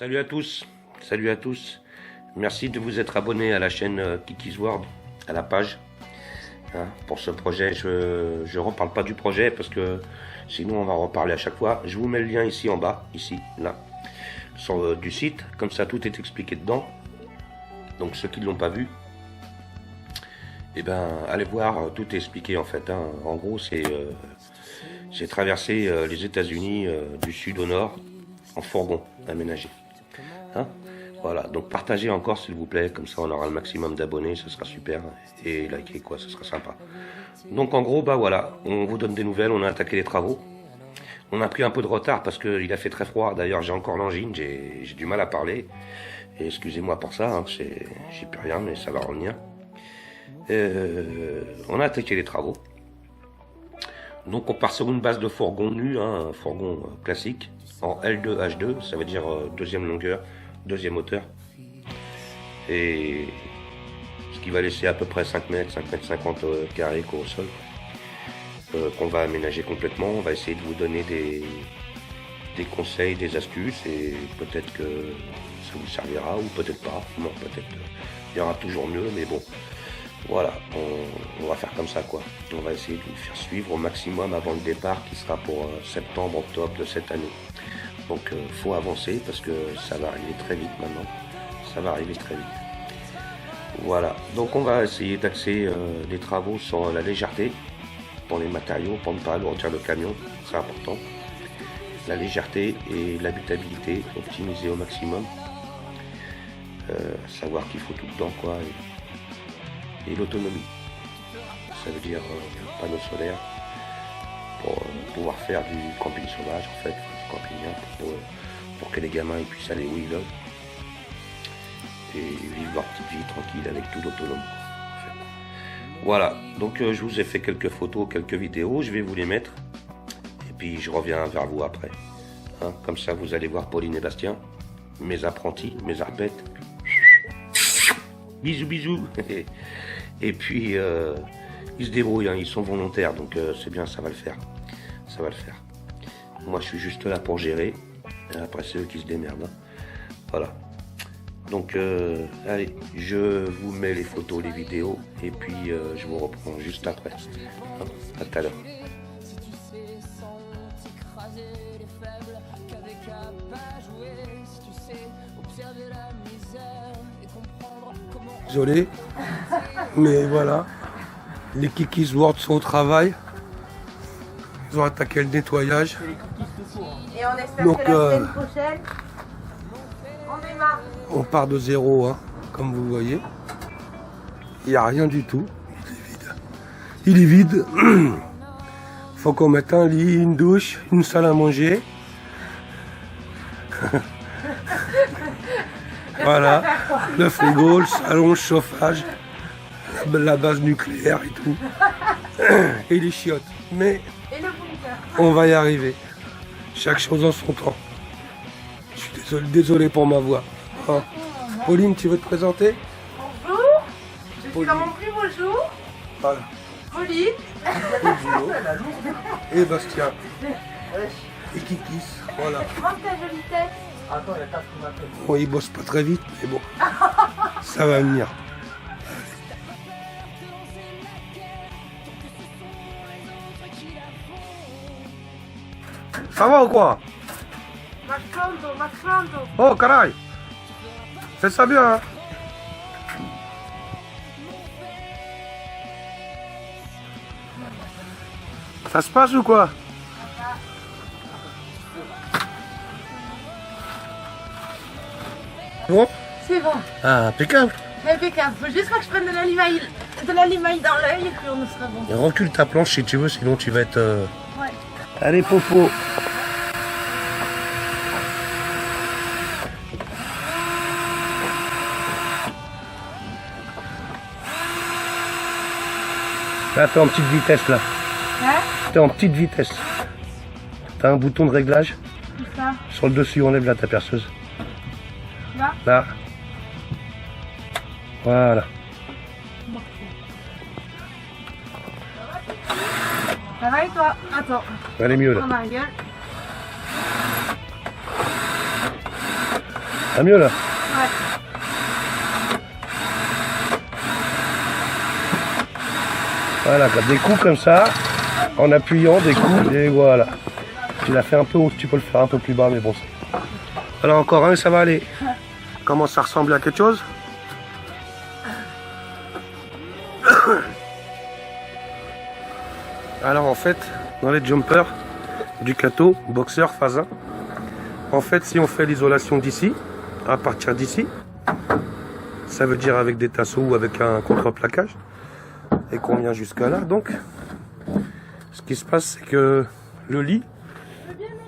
Salut à tous, salut à tous. Merci de vous être abonnés à la chaîne Kiki's World, à la page. Pour ce projet, je ne reparle pas du projet parce que sinon on va reparler à chaque fois. Je vous mets le lien ici en bas, ici, là, sur du site. Comme ça, tout est expliqué dedans. Donc ceux qui ne l'ont pas vu, eh ben, allez voir, tout est expliqué en fait. En gros, j'ai traversé les États-Unis du sud au nord en fourgon aménagé. Voilà, donc partagez encore s'il vous plaît, comme ça on aura le maximum d'abonnés, ce sera super, et likez quoi, ce sera sympa. Donc en gros, bah voilà, on vous donne des nouvelles, on a attaqué les travaux. On a pris un peu de retard parce qu'il a fait très froid, d'ailleurs j'ai encore l'angine, j'ai du mal à parler. Et excusez-moi pour ça, j'y peux rien, mais ça va revenir. On a attaqué les travaux. Donc on part sur une base de fourgon nu, un fourgon classique, en L2H2, ça veut dire deuxième longueur, deuxième hauteur. Et ce qui va laisser à peu près 5 mètres 50 carrés au sol, qu'on va aménager complètement. On va essayer de vous donner des conseils, des astuces, et peut-être que ça vous servira, ou peut-être pas. Non, peut-être il y aura toujours mieux, mais bon. Voilà, on va faire comme ça quoi. On va essayer de vous faire suivre au maximum avant le départ qui sera pour septembre, octobre de cette année. Donc faut avancer parce que ça va arriver très vite maintenant. Ça va arriver très vite. Voilà, donc on va essayer d'axer les travaux sur la légèreté pour les matériaux, pour ne pas alourdir le camion, c'est important. La légèreté et l'habitabilité, optimiser au maximum. Savoir qu'il faut tout le temps quoi. Et l'autonomie, ça veut dire panneaux solaires pour pouvoir faire du camping sauvage en fait, du camping pour que les gamins ils puissent aller où ils veulent et vivre leur petite vie tranquille avec tout l'autonomie. En fait. Voilà, donc je vous ai fait quelques photos, quelques vidéos, je vais vous les mettre et puis je reviens vers vous après. Comme ça vous allez voir Pauline et Bastien, mes apprentis, mes arpettes. Bisous bisous. Et puis ils se débrouillent, ils sont volontaires, donc c'est bien, ça va le faire. Ça va le faire. Moi je suis juste là pour gérer. Et après c'est eux qui se démerdent. Voilà. Donc allez, je vous mets les photos, les vidéos, et puis je vous reprends juste après. À tout à l'heure. Désolé, mais voilà, les Kiki's World sont au travail, ils ont attaqué le nettoyage. Et on espère donc, que la semaine prochaine, on démarre. On part de zéro, comme vous voyez. Il n'y a rien du tout, il est vide. Faut qu'on mette un lit, une douche, une salle à manger. Voilà, le frigo, le salon, le chauffage, la base nucléaire et tout. Et les chiottes. Mais on va y arriver. Chaque chose en son temps. Je suis désolé pour ma voix. Pauline, tu veux te présenter? Bonjour, je suis comme on prie bonjour. Voilà. Pauline. Et Bastien. Et Kiki's, voilà. Monte ta jolie tête. Bon, il bosse pas très vite, mais bon, ça va venir. Ça va ou quoi? Maxando. Oh, caray! Fais ça bien, hein? Ça se passe ou quoi? Bon? C'est bon. Ah, impeccable. Impeccable. Faut juste pas que je prenne de la limaille dans l'œil et puis on sera bon. Et recule ta planche si tu veux, sinon tu vas être... Ouais. Allez, Popo. Là, t'es en petite vitesse, là. T'es en petite vitesse. T'as un bouton de réglage. Tout ça. Sur le dessus, enlève la ta perceuse. Là. Là. Voilà. Ça va et toi? Attends. Elle est mieux là. Prends ma gueule. Ça mieux là? Ouais. Voilà, des coups comme ça, en appuyant des coups, et voilà. Tu l'as fait un peu haut, tu peux le faire un peu plus bas, mais bon. Alors encore un, ça va aller. Comment ça ressemble à quelque chose? Alors en fait, dans les jumpers, Ducato, boxeur, phase 1, en fait si on fait l'isolation d'ici, à partir d'ici, ça veut dire avec des tasseaux ou avec un contre-plaquage, et qu'on vient jusqu'à là, donc ce qui se passe c'est que le lit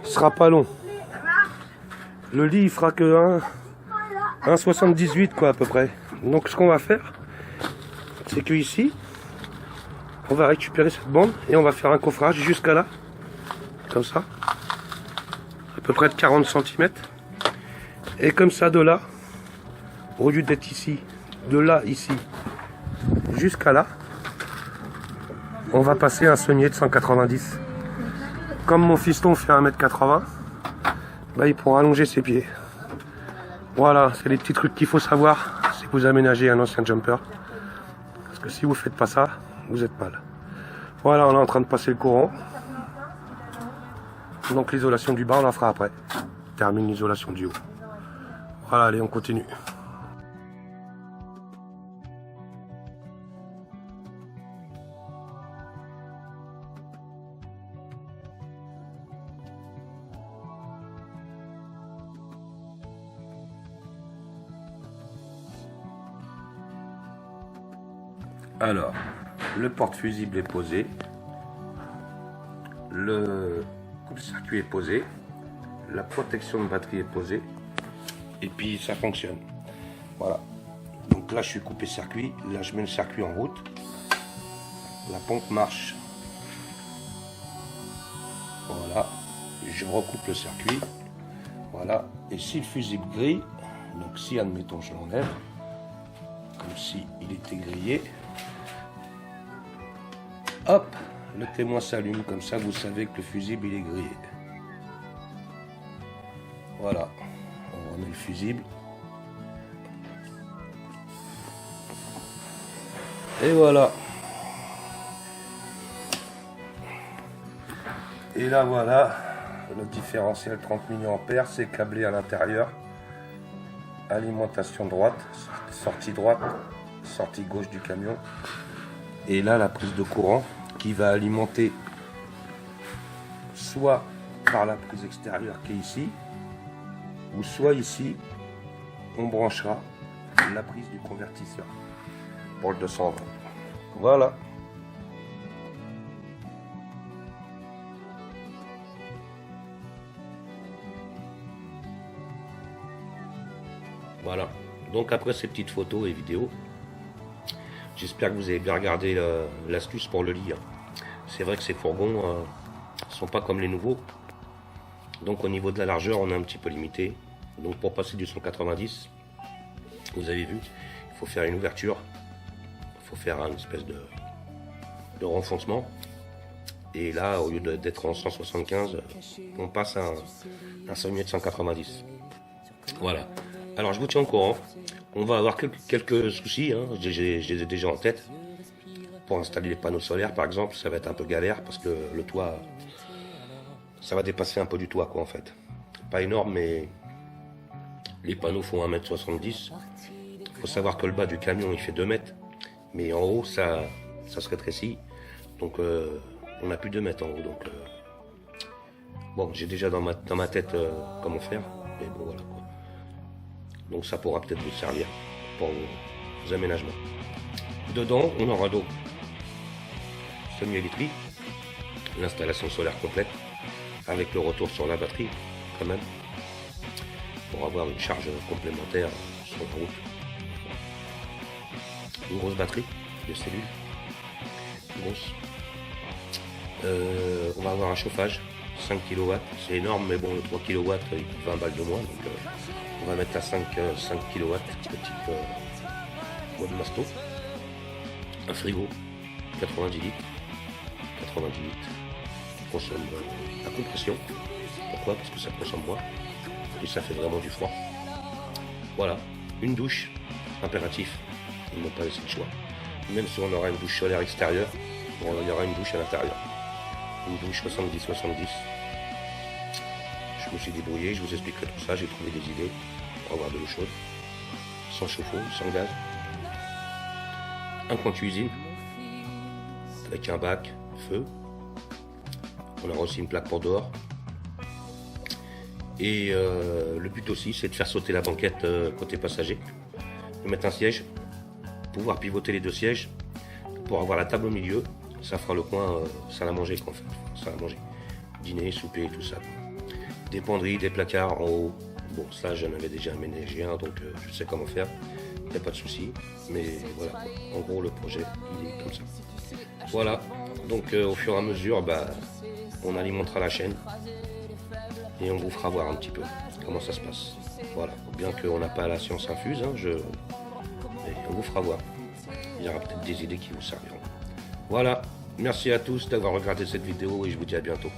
sera pas long. Le lit il fera que 1,78 quoi à peu près. Donc ce qu'on va faire, c'est que ici, on va récupérer cette bande et on va faire un coffrage jusqu'à là, comme ça, à peu près de 40 cm. Et comme ça de là, au lieu d'être ici, de là ici, jusqu'à là, on va passer un saunier de 190. Comme mon fiston fait 1m80, bah, il pourra allonger ses pieds. Voilà, c'est les petits trucs qu'il faut savoir si vous aménagez un ancien jumper. Parce que si vous faites pas ça, vous êtes mal. Voilà, on est en train de passer le courant. Donc l'isolation du bas, on la fera après. Termine l'isolation du haut. Voilà, allez, on continue. Alors, le porte-fusible est posé, le coupe-circuit est posé, la protection de batterie est posée, et puis ça fonctionne. Voilà. Donc là, je suis coupé circuit, là, je mets le circuit en route, la pompe marche. Voilà, je recoupe le circuit. Voilà, et si le fusible grille, donc si, admettons, je l'enlève, comme si il était grillé, hop, le témoin s'allume, comme ça vous savez que le fusible il est grillé. Voilà, on remet le fusible. Et voilà. Et là voilà, le différentiel 30 mA, c'est câblé à l'intérieur. Alimentation droite, sortie gauche du camion. Et là, la prise de courant qui va alimenter soit par la prise extérieure qui est ici, ou soit ici, on branchera la prise du convertisseur pour le 220. Voilà. Voilà. Donc après ces petites photos et vidéos, j'espère que vous avez bien regardé l'astuce pour le lit. C'est vrai que ces fourgons ne sont pas comme les nouveaux. Donc au niveau de la largeur, on est un petit peu limité. Donc pour passer du 190, vous avez vu, il faut faire une ouverture. Il faut faire une espèce de renfoncement. Et là, au lieu d'être en 175, on passe à un saunier de 190. Voilà. Alors je vous tiens au courant. On va avoir quelques soucis, hein. Je les ai déjà en tête. Pour installer les panneaux solaires par exemple, ça va être un peu galère parce que le toit, ça va dépasser un peu du toit quoi en fait. Pas énorme mais les panneaux font 1m70. Il faut savoir que le bas du camion il fait 2 mètres. Mais en haut ça se rétrécit. Donc on n'a plus 2 mètres en haut. Donc bon, j'ai déjà dans ma tête comment faire. Mais bon voilà quoi. Donc ça pourra peut-être vous servir pour vos aménagements. Dedans, on aura donc semi-électrique, l'installation solaire complète, avec le retour sur la batterie quand même, pour avoir une charge complémentaire sur la route. Une grosse batterie de cellules, grosse. On va avoir un chauffage, 5 kW, c'est énorme, mais bon, le 3 kW, il coûte 20 balles de moins, donc on va mettre à 5 kW, le type mode masto. Un frigo, 90 litres, qui consomme la compression. Pourquoi? Parce que ça consomme moins, et ça fait vraiment du froid. Voilà, une douche, impératif. Ils ne m'ont pas laissé le choix. Même si on aura une douche solaire extérieure, bon, il y aura une douche à l'intérieur. Une douche 70-70. Je me suis débrouillé, je vous expliquerai tout ça, j'ai trouvé des idées pour avoir de l'eau chaude, sans chauffe-eau, sans gaz. Un coin cuisine, avec un bac, feu. On aura aussi une plaque pour dehors. Et le but aussi, c'est de faire sauter la banquette côté passager, de mettre un siège, pouvoir pivoter les deux sièges, pour avoir la table au milieu. Ça fera le coin salle à manger, quoi, salle à manger. Dîner, souper, tout ça. Des penderies, des placards en haut. Bon, ça, j'en avais déjà aménagé un, donc je sais comment faire. Il n'y a pas de souci. Mais voilà, en gros, le projet, il est comme ça. Voilà, donc au fur et à mesure, on alimentera la chaîne. Et on vous fera voir un petit peu comment ça se passe. Voilà, bien qu'on n'a pas la science infuse, mais on vous fera voir. Il y aura peut-être des idées qui vous serviront. Voilà, merci à tous d'avoir regardé cette vidéo et je vous dis à bientôt.